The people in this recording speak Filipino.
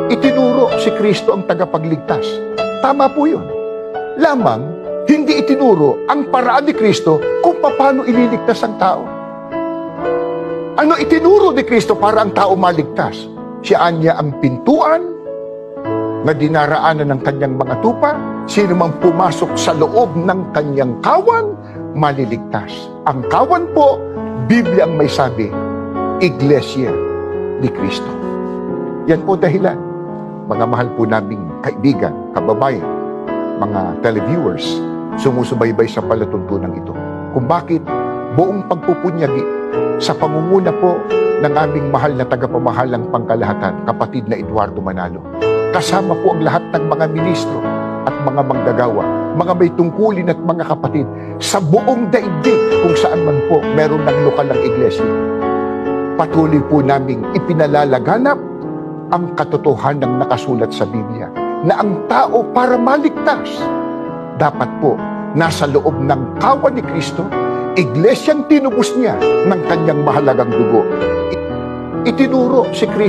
Itinuro si Kristo ang tagapagligtas. Tama po yun. Lamang, hindi itinuro ang paraan ni Kristo kung paano ililigtas ang tao. Ano itinuro ni Kristo para ang tao maligtas? Siya niya ang pintuan na dinaraanan ng kanyang mga tupa. Sino mang pumasok sa loob ng kanyang kawan, maliligtas. Ang kawan po, Biblia ang may sabi, Iglesia ni Kristo. Yan po dahilan, mga mahal po naming kaibigan, kababayan, mga televiewers, sumusubaybay sa palatuntunan ito. Kung bakit buong pagpupunyagi sa pangunguna po ng aming mahal na tagapamahalang pangkalahatan, kapatid na Eduardo Manalo. Kasama po ang lahat ng mga ministro at mga manggagawa, mga may tungkulin at mga kapatid sa buong daigdig kung saan man po meron ng lokal ng iglesia. Patuloy po naming ipinalalaganap ang katotohanan ng nakasulat sa Biblia na ang tao para maligtas dapat po nasa loob ng kawan ni Kristo, iglesyang tinubos niya ng kanyang mahalagang dugo. Itinuro si Kristo